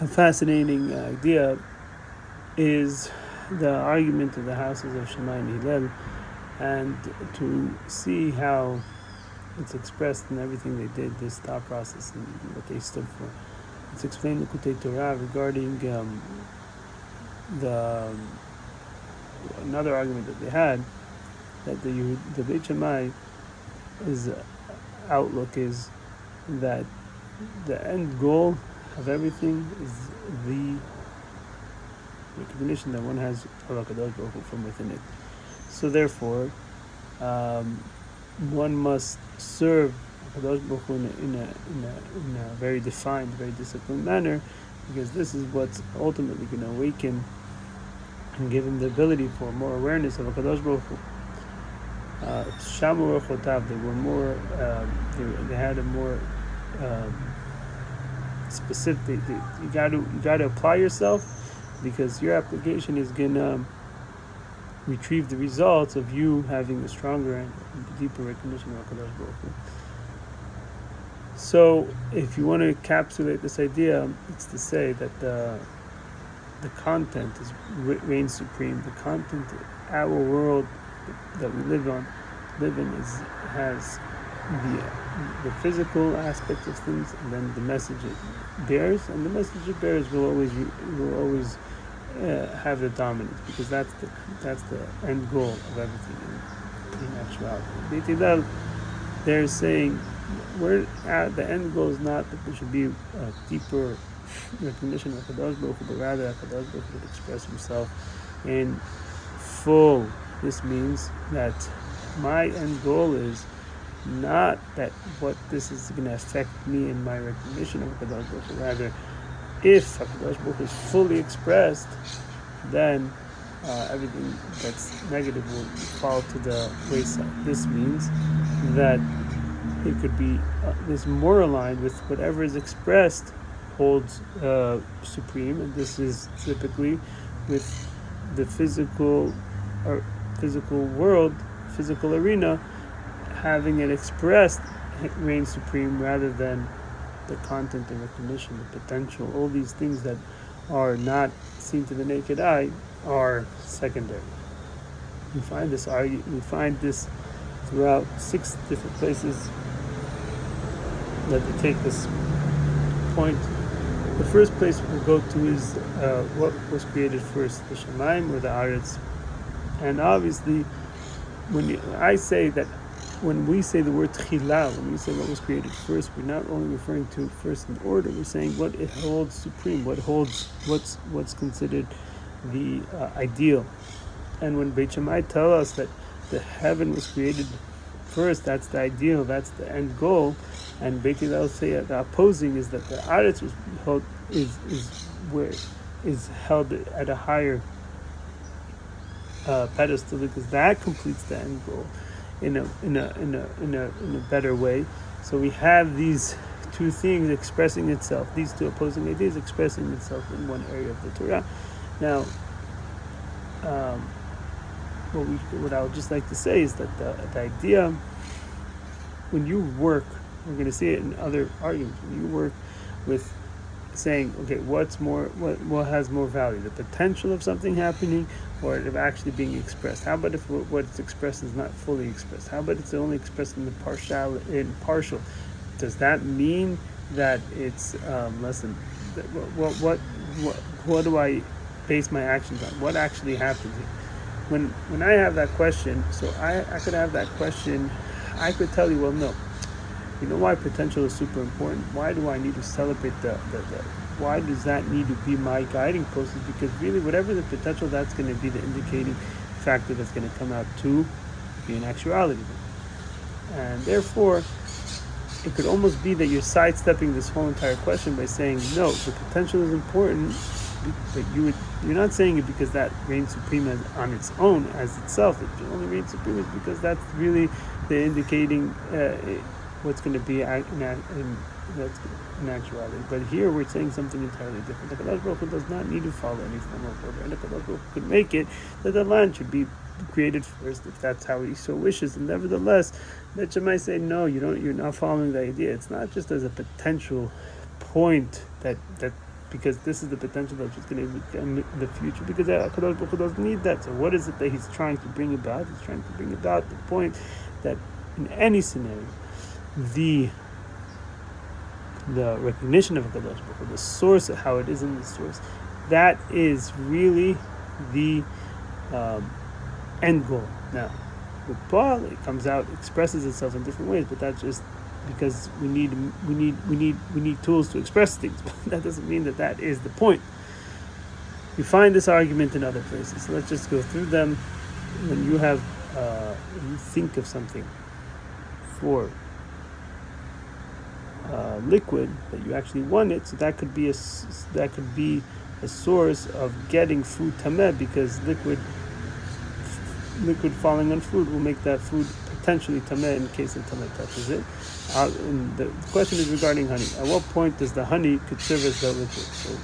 a fascinating idea is the argument of the houses of Shamai and Hillel, and to see how it's expressed in everything they did, this thought process and what they stood for. It's explained in Kutei Torah regarding another argument that they had, that the Beit Shammai is outlook is that the end goal of everything is the recognition that one has Hakadosh Baruch Hu from within it. So therefore, one must serve Hakadosh Baruch Hu in a very defined, very disciplined manner, because this is what's ultimately going to awaken and give him the ability for more awareness of Hakadosh Baruch Hu. Shamu Chotav, they were more, they had a more specific. You got to apply yourself, because your application is gonna retrieve the results of you having a stronger and deeper recognition of Hakadosh Baruch Hu. So, if you want to encapsulate this idea, it's to say that the content reigns supreme. The content, our world that we live in has the physical aspect of things, and then the message it bears, and the message it bears will always have the dominance, because that's the end goal of everything in actuality. They're saying the end goal is not that there should be a deeper recognition of Hakadosh Baruch Hu, but rather Hakadosh Baruch Hu would express himself in full. This means that my end goal is not that what this is going to affect me in my recognition of Hakadosh Baruch Hu. Rather, if Hakadosh Baruch Hu is fully expressed, then everything that's negative will fall to the wayside. This means that it could be this more aligned with whatever is expressed holds supreme, and this is typically with the physical world, physical arena, having it expressed reigns supreme rather than the content and recognition, the potential. All these things that are not seen to the naked eye are secondary. We find this throughout 6 different places that they take this point. The first place we'll go to is what was created first, the Shemaim or the Aretz. And obviously, when we say the word Tchila, when we say what was created first, we're not only referring to first in order, we're saying what it holds supreme, what's considered the ideal. And when Beit Shammai tell us that the heaven was created first, that's the ideal, that's the end goal, and Beit Hillel say the opposing is that the Aretz is held at a higher pedestal, because that completes the end goal in a better way. So we have these two things expressing itself, these two opposing ideas expressing itself in one area of the Torah. Now, what I would just like to say is that the idea, when you work, we're going to see it in other arguments, when you work with saying, okay, what has more value, the potential of something happening or of actually being expressed? How about if what's expressed is not fully expressed? How about it's only expressed in partial? Does that mean that it's less than? What do I base my actions on? What actually happens here? When I have that question, so I could have that question, I could tell you, well, no. You know why potential is super important? Why do I need to celebrate why does that need to be my guiding post? Is because really whatever the potential, that's going to be the indicating factor that's going to come out to be an actuality. And therefore, it could almost be that you're sidestepping this whole entire question by saying, no, the potential is important, but you're not saying it because that reigns supreme on its own, as itself. It only reigns supreme is because that's really the indicating what's going to be in actuality. But here we're saying something entirely different. The Hakadosh Baruch Hu does not need to follow any form of order, and the Hakadosh Baruch Hu could make it that the land should be created first, if that's how he so wishes. And nevertheless, Beit Shammai say, no, you're not following the idea. It's not just as a potential point that because this is the potential that's just going to become in the future, because HaKadosh Baruch Hu doesn't need that. So what is it that he's trying to bring about? He's trying to bring about the point that in any scenario, the recognition of HaKadosh Baruch Hu, the source of how it is in the source, that is really the end goal. Now, with Paul, it comes out, expresses itself in different ways, but that's just because we need tools to express things. But that doesn't mean that is the point. We find this argument in other places. So let's just go through them. When you have, when you think of something for liquid that you actually want it, so that could be a source of getting food tameh, because liquid falling on food will make that food potentially tameh in case the tameh touches it. And the question is regarding honey. At what point does the honey could serve as the liquid? So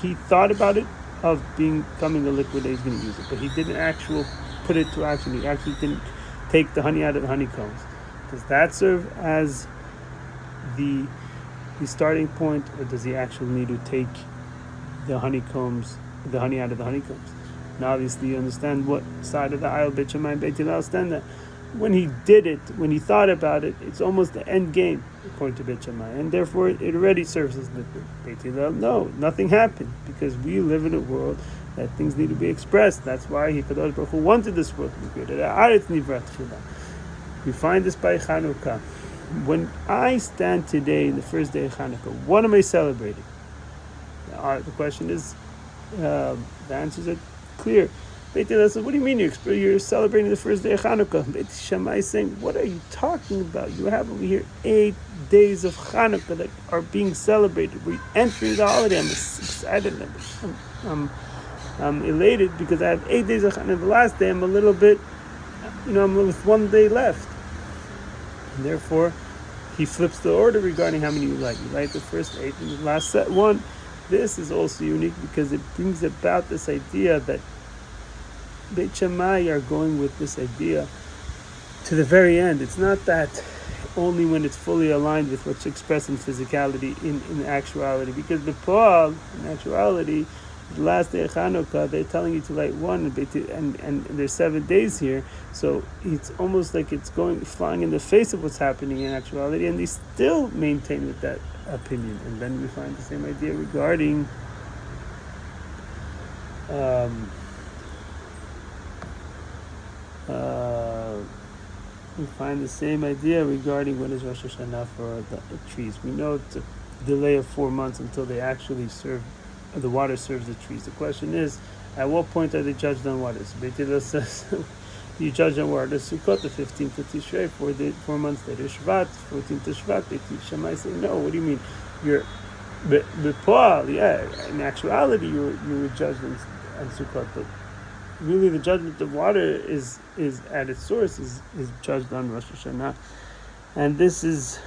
he thought about it of becoming a liquid that he's going to use it, but he didn't actually put it to action. He actually didn't take the honey out of the honeycombs. Does that serve as the starting point, or does he actually need to take the honey out of the honeycombs? Now, obviously, you understand what side of the aisle Beit Shammai and Beit Hillel stand at. When he did it, when he thought about it, it's almost the end game, according to Beit Shammai, and therefore it already serves as liquid. Beit Hillel, no, nothing happened, because we live in a world that things need to be expressed. That's why HaKadosh Baruch Hu wanted this world to be created. We find this by Chanukah. When I stand today in the first day of Hanukkah, what am I celebrating? The question is, the answers are clear. Beit Hillel says, what do you mean you're celebrating the first day of Hanukkah? Beit Shammai is saying, what are you talking about? You have over here 8 days of Hanukkah that are being celebrated. We're entering the holiday. I'm excited. I'm elated because I have 8 days of Hanukkah. The last day I'm a little bit, I'm with 1 day left. And therefore, he flips the order regarding how many you light. You light the first 8 and the last set 1. This is also unique because it brings about this idea that Beit Shammai are going with this idea to the very end. It's not that only when it's fully aligned with what's expressed in physicality, in actuality. Because before, in actuality, the last day of Chanukah, they're telling you to light 1, and there's 7 days here. So it's almost like it's flying in the face of what's happening in actuality, and they still maintain with that opinion. And then we find the same idea regarding when is Rosh Hashanah for the trees. We know it's a delay of 4 months until they actually the water serves the trees. The question is, at what point are they judged on water? So Beit Hillel says, you judge on water. Sukkot, the 15th of Tishrei, 4 months later. Shvat, 14th of Shvat. Beit Shammai say, no, what do you mean? You're B'poal, in actuality, you were judged on Sukkot, but really the judgment of water is at its source is judged on Rosh Hashanah. And this is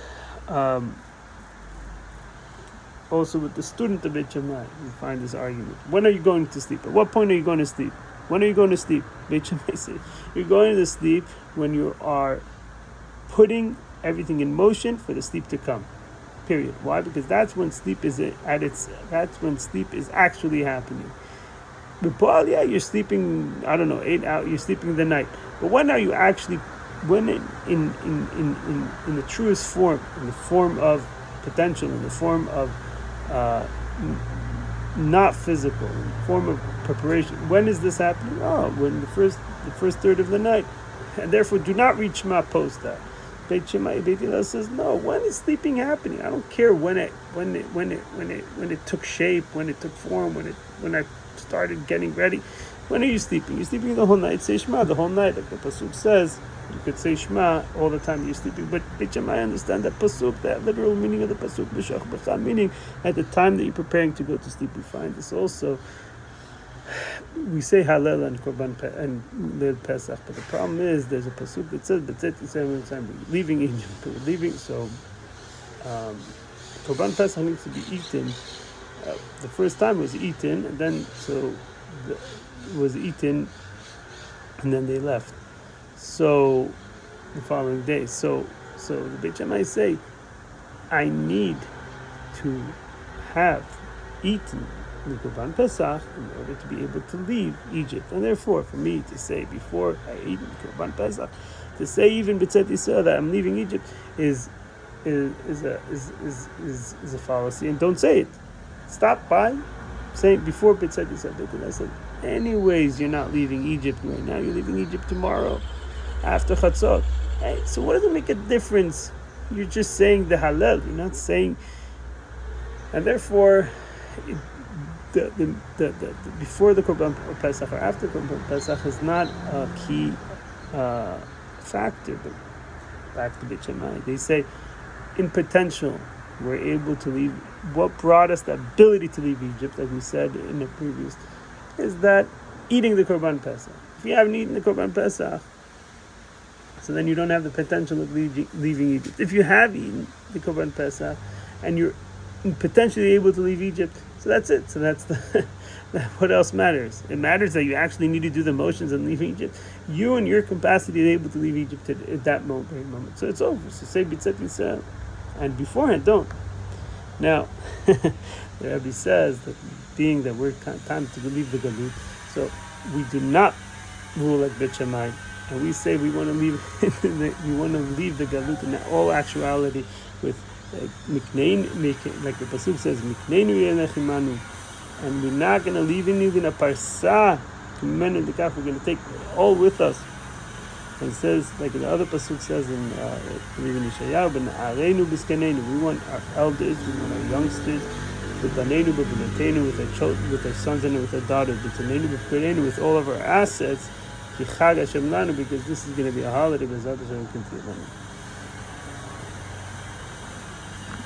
also with the student of Beit Shammai, we find this argument. When are you going to sleep? At what point are you going to sleep? When are you going to sleep? Beit Shammai says, you're going to sleep when you are putting everything in motion for the sleep to come. Period. Why? Because that's when sleep is actually happening. But you're sleeping, 8 hours, you're sleeping the night. But when are you actually, when in the truest form, in the form of potential, in the form of not physical, in the form of preparation, when is this happening? When the first third of the night. And therefore do not reach Shema post that. Beit Hillel says, no, when is sleeping happening? I don't care when it took shape, when it took form, when I started getting ready. When are you sleeping? You're sleeping the whole night. Say Shema the whole night. Like the pasuk says, you could say Shema all the time you're sleeping. But Beit Shammai understand that pasuk, that literal meaning of the pasuk, b'shach b'cha, meaning at the time that you're preparing to go to sleep. We find this also. We say Hallel and Korban and Leil Pesach, but the problem is there's a pasuk that says we're leaving Egypt, we're leaving. So Korban Pesach needs to be eaten. The first time it was eaten, and then it was eaten, and then they left. So the following day, so the Beit Shammai say, I need to have eaten the Korban Pesach in order to be able to leave Egypt. And therefore, for me to say before I eat Korban Pesach, to say even B'tzat Yisrael that I'm leaving Egypt is a fallacy, and don't say it. Stop by saying before B'tzat Yisrael. Because I said, anyways, you're not leaving Egypt right now. You're leaving Egypt tomorrow, after Chatzot. Hey, so what does it make a difference? You're just saying the Hallel. You're not saying, and therefore, the before the Korban Pesach or after Korban Pesach is not a key factor. But back to Beit Shammai, they say, in potential, we're able to leave. What brought us the ability to leave Egypt, like we said in the previous, is that eating the Korban Pesach. If you haven't eaten the Korban Pesach, so then you don't have the potential of leaving Egypt. If you have eaten the Korban Pesach and you're potentially able to leave Egypt, so that's it. So that's what else matters? It matters that you actually need to do the motions and leave Egypt. You and your capacity are able to leave Egypt at that moment. So it's over. So say B'tzat Yisrael. And beforehand, don't. Now, the Rebbe says that being that we're time to leave the Galut, so we do not rule like Beit Shammai, and we say we want to leave the Galut in all actuality with Miknein, like the Pasuk says, Mikneinu Yenechimanu, and we're not going to leave in a Parsa, we're going to take all with us. And it says, like the other pasuk says in Yeshayahu, we want our elders, we want our youngsters, with our sons and with our daughters, with all of our assets, because this is going to be a holiday.